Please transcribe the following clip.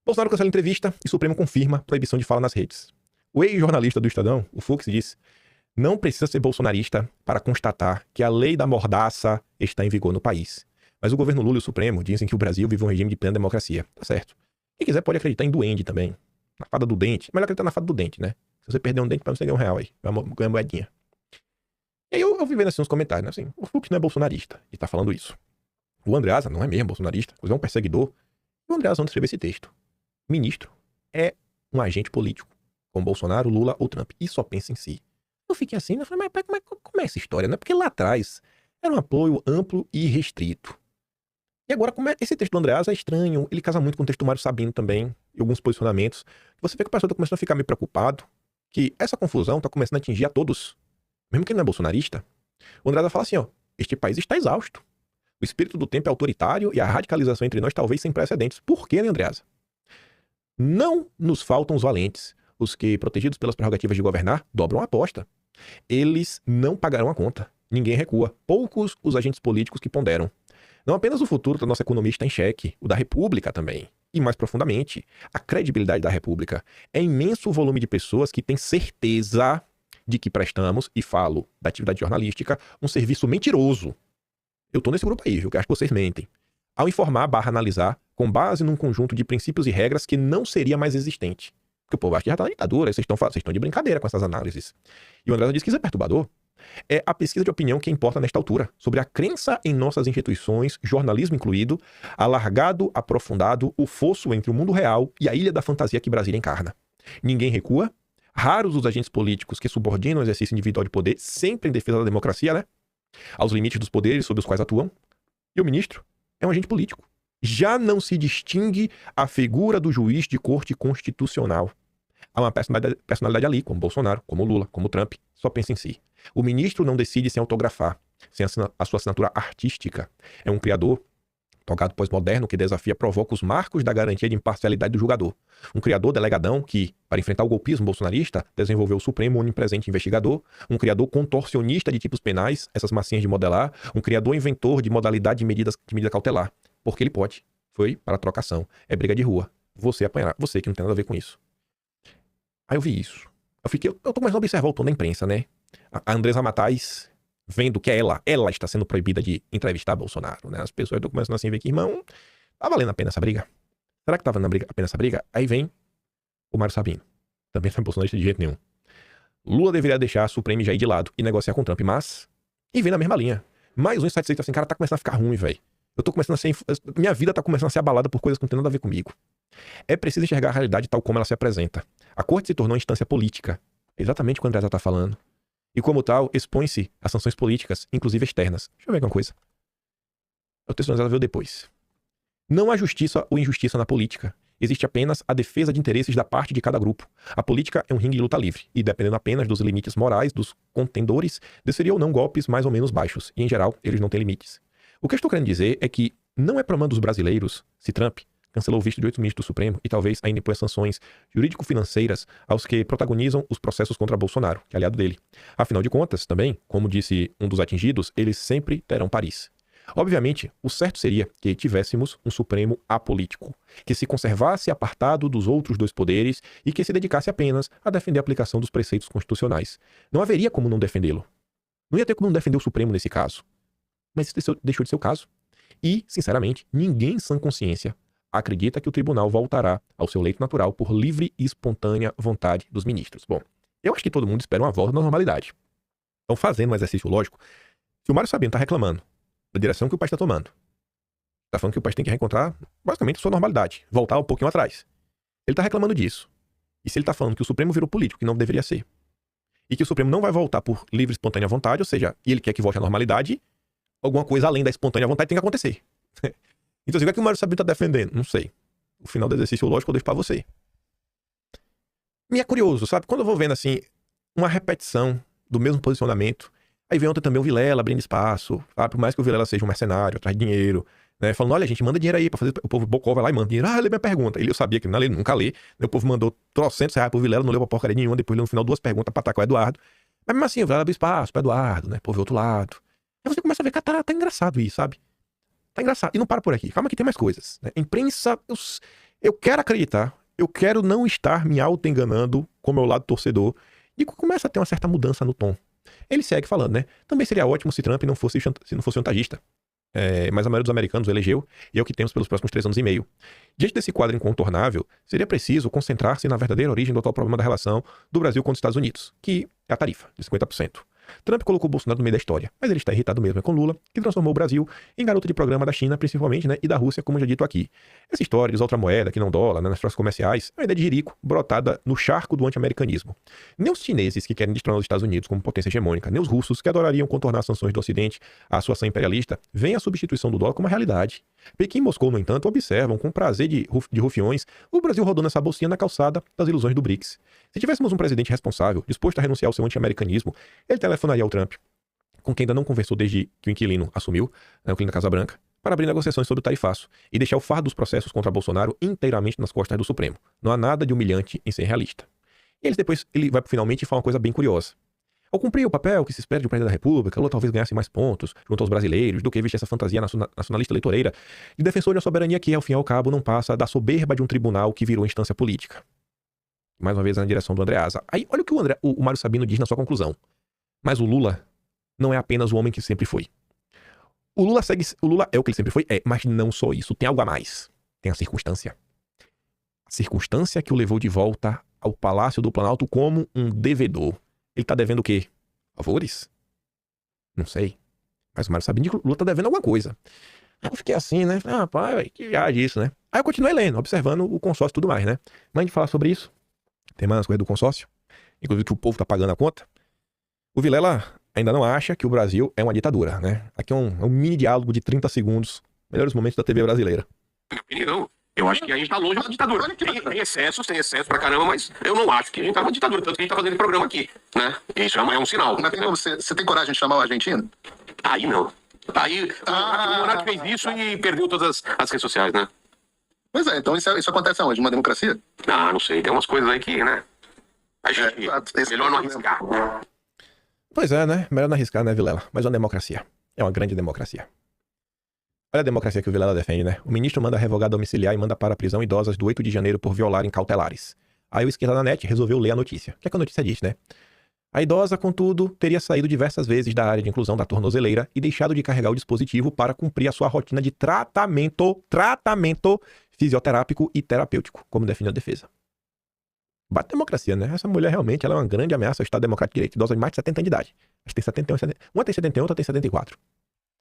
Bolsonaro cancela entrevista e Supremo confirma proibição de fala nas redes. O ex-jornalista do Estadão, o Fux, disse: não precisa ser bolsonarista para constatar que a lei da mordaça está em vigor no país. Mas o governo Lula e o Supremo dizem que o Brasil vive um regime de plena democracia. Tá certo. Quem quiser pode acreditar em duende também. Na fada do dente. Melhor acreditar na fada do dente, né? Se você perder um dente, pra você ganhar R$1 aí. Ganhar moedinha. E aí eu vi vendo assim uns comentários, né? Assim, o Fux não é bolsonarista e tá falando isso. O Andreasa não é mesmo bolsonarista, é um perseguidor. E o Andreasa não escreveu esse texto. O ministro é um agente político, como Bolsonaro, Lula ou Trump, e só pensa em si. Eu fiquei assim, eu falei, mas como é essa história, né? Porque lá atrás era um apoio amplo e restrito. E agora, esse texto do Andreasa é estranho, ele casa muito com o texto do Mário Sabino também, e alguns posicionamentos. Você vê que o pessoal tá começando a ficar meio preocupado, que essa confusão tá começando a atingir a todos. Mesmo que ele não é bolsonarista, o Andreasa fala assim, ó, este país está exausto. O espírito do tempo é autoritário e a radicalização entre nós talvez sem precedentes. Por quê, né, Andreasa? Não nos faltam os valentes, os que, protegidos pelas prerrogativas de governar, dobram a aposta. Eles não pagarão a conta. Ninguém recua. Poucos os agentes políticos que ponderam. Não apenas o futuro da nossa economia está em xeque, o da República também. E mais profundamente, a credibilidade da República. É imenso o volume de pessoas que têm certeza de que prestamos, e falo da atividade jornalística, um serviço mentiroso. Eu tô nesse grupo aí, viu? Que acho que vocês mentem. Ao informar/analisar, com base num conjunto de princípios e regras que não seria mais existente. Porque o povo acha que já tá na ditadura, vocês estão de brincadeira com essas análises. E o André diz que isso é perturbador. É a pesquisa de opinião que importa nesta altura, sobre a crença em nossas instituições, jornalismo incluído, alargado, aprofundado, o fosso entre o mundo real e a ilha da fantasia que Brasília encarna. Ninguém recua, raros os agentes políticos que subordinam o exercício individual de poder, sempre em defesa da democracia, né? Aos limites dos poderes sob os quais atuam. E o ministro é um agente político. Já não se distingue a figura do juiz de corte constitucional. Há uma personalidade ali, como Bolsonaro, como Lula, como Trump, só pensa em si. O ministro não decide sem autografar, sem a sua assinatura artística. É um criador, tocado pós-moderno, que desafia, provoca os marcos da garantia de imparcialidade do julgador. Um criador delegadão que, para enfrentar o golpismo bolsonarista, desenvolveu o Supremo onipresente investigador. Um criador contorcionista de tipos penais, essas massinhas de modelar. Um criador inventor de modalidade de medida cautelar. Porque ele pode. Foi para a trocação. É briga de rua. Você apanhará. Você que não tem nada a ver com isso. Aí eu vi isso. Eu tô começando a observar o tom da imprensa, né? A Andresa Matais, vendo que ela está sendo proibida de entrevistar Bolsonaro, né? As pessoas estão começando assim a ver que, irmão, tá valendo a pena essa briga? Será que tá valendo a pena essa briga? Aí vem o Mário Sabino. Também não é bolsonarista de jeito nenhum. Lula deveria deixar a Supremo já ir de lado e negociar com o Trump, mas... E vem na mesma linha. Mais um insight assim, cara, tá começando a ficar ruim, velho. Eu tô começando a ser... Minha vida tá começando a ser abalada por coisas que não tem nada a ver comigo. É preciso enxergar a realidade tal como ela se apresenta. A corte se tornou uma instância política. Exatamente o que o André tá falando. E como tal, expõe-se a sanções políticas, inclusive externas. Deixa eu ver alguma coisa. O texto do André veio depois. Não há justiça ou injustiça na política. Existe apenas a defesa de interesses da parte de cada grupo. A política é um ringue de luta livre, e dependendo apenas dos limites morais dos contendores, desceria ou não golpes mais ou menos baixos, e em geral, eles não têm limites. O que eu estou querendo dizer é que não é problema dos brasileiros se Trump cancelou o visto de 8 ministros do Supremo e talvez ainda impôs sanções jurídico-financeiras aos que protagonizam os processos contra Bolsonaro, que é aliado dele. Afinal de contas, também, como disse um dos atingidos, eles sempre terão Paris. Obviamente, o certo seria que tivéssemos um Supremo apolítico, que se conservasse apartado dos outros dois poderes e que se dedicasse apenas a defender a aplicação dos preceitos constitucionais. Não haveria como não defendê-lo. Não ia ter como não defender o Supremo nesse caso. Mas isso deixou de ser o caso. E, sinceramente, ninguém em sã consciência acredita que o tribunal voltará ao seu leito natural por livre e espontânea vontade dos ministros. Bom, eu acho que todo mundo espera uma volta da normalidade. Então, fazendo um exercício lógico, se o Mário Sabino está reclamando da direção que o país está tomando, está falando que o país tem que reencontrar, basicamente, sua normalidade, voltar um pouquinho atrás. Ele está reclamando disso. E se ele está falando que o Supremo virou político, que não deveria ser, e que o Supremo não vai voltar por livre e espontânea vontade, ou seja, e ele quer que volte à normalidade, alguma coisa além da espontânea vontade tem que acontecer. Então, o que é que o Mário Sabino tá defendendo? Não sei. O final do exercício lógico eu deixo pra você. Me é curioso, sabe? Quando eu vou vendo, assim, uma repetição do mesmo posicionamento, aí vem ontem também o Vilela abrindo espaço, sabe? Por mais que o Vilela seja um mercenário, atrás de dinheiro, né? Falando, olha, gente, manda dinheiro aí pra fazer... O povo Bocó vai lá e manda dinheiro. Lê minha pergunta. Eu sabia que ele nunca lê. O povo mandou R$300 pro Vilela, não leu pra porcaria nenhuma. Depois leu no final 2 perguntas pra atacar o Eduardo. Mas mesmo assim, o Vilela abriu espaço pro Eduardo, né? O povo veio outro lado. Aí você começa a ver que tá engraçado isso, sabe? Tá engraçado. E não para por aqui. Calma que tem mais coisas. Né? Imprensa, Eu quero acreditar, eu quero não estar me auto-enganando com o meu lado torcedor, e começa a ter uma certa mudança no tom. Ele segue falando, né? Também seria ótimo se Trump não fosse chantagista. Mas a maioria dos americanos o elegeu, e é o que temos pelos próximos 3 anos e meio. Diante desse quadro incontornável, seria preciso concentrar-se na verdadeira origem do atual problema da relação do Brasil com os Estados Unidos, que é a tarifa, de 50%. Trump colocou o Bolsonaro no meio da história, mas ele está irritado mesmo com Lula, que transformou o Brasil em garoto de programa da China, principalmente, né, e da Rússia, como já dito aqui. Essa história de usar outra moeda, que não dólar, né, nas trocas comerciais, é uma ideia de jirico, brotada no charco do anti-americanismo. Nem os chineses, que querem destronar os Estados Unidos como potência hegemônica, nem os russos, que adorariam contornar as sanções do Ocidente à sua ação imperialista, veem a substituição do dólar como uma realidade. Pequim e Moscou, no entanto, observam com prazer de rufiões o Brasil rodando essa bolsinha na calçada das ilusões do BRICS. Se tivéssemos um presidente responsável, disposto a renunciar ao seu anti-americanismo, ele telefonaria ao Trump, com quem ainda não conversou desde que o inquilino assumiu, né, o inquilino da Casa Branca, para abrir negociações sobre o tarifaço e deixar o fardo dos processos contra Bolsonaro inteiramente nas costas do Supremo. Não há nada de humilhante em ser realista. E depois ele vai finalmente falar uma coisa bem curiosa. Ao cumprir o papel que se espera de um presidente da República, Lula talvez ganhasse mais pontos junto aos brasileiros do que vestir essa fantasia nacionalista eleitoreira de defensor de uma soberania que, ao fim e ao cabo, não passa da soberba de um tribunal que virou instância política. Mais uma vez na direção do Andreasa. Aí, olha o que o Mário Sabino diz na sua conclusão. Mas o Lula não é apenas o homem que sempre foi. O Lula é o que ele sempre foi, mas não só isso. Tem algo a mais. Tem a circunstância. A circunstância que o levou de volta ao Palácio do Planalto como um devedor. Ele tá devendo o quê? Favores? Não sei. Mas o Mário Sabino diz que o Lula tá devendo alguma coisa. Aí eu fiquei assim, né? Ah, pai, que viagem isso, né? Aí eu continuei lendo, observando o consórcio e tudo mais, né? Mas antes de falar sobre isso, tem mais coisas do consórcio, inclusive que o povo tá pagando a conta. O Vilela ainda não acha que o Brasil é uma ditadura, né? Aqui é um mini diálogo de 30 segundos, melhores momentos da TV brasileira. Minha opinião, eu acho que a gente tá longe de uma ditadura. Tem excessos pra caramba, mas eu não acho que a gente tá numa ditadura, tanto que a gente tá fazendo esse programa aqui, né? Isso é um sinal. Mas você tem coragem de chamar o argentino? Aí não. Aí o Monark fez isso e perdeu todas as redes sociais, né? Pois é, então isso acontece aonde? Numa democracia? Ah, não sei, tem umas coisas aí que, né? A gente, melhor não arriscar. Pois é, né? Melhor não arriscar, né, Vilela? Mas é uma democracia. É uma grande democracia. Olha a democracia que o Vilela defende, né? O ministro manda revogar domiciliar e manda para a prisão idosas do 8 de janeiro por violarem cautelares. Aí o Esquerda na Net resolveu ler a notícia. O que é que a notícia diz, né? A idosa, contudo, teria saído diversas vezes da área de inclusão da tornozeleira e deixado de carregar o dispositivo para cumprir a sua rotina de tratamento fisioterápico e terapêutico, como define a defesa. Bate democracia, né? Essa mulher realmente ela é uma grande ameaça ao Estado Democrático de Direito. Idosa de mais de 70 anos de idade. Acho que tem 71, uma tem 71, outra tem 74.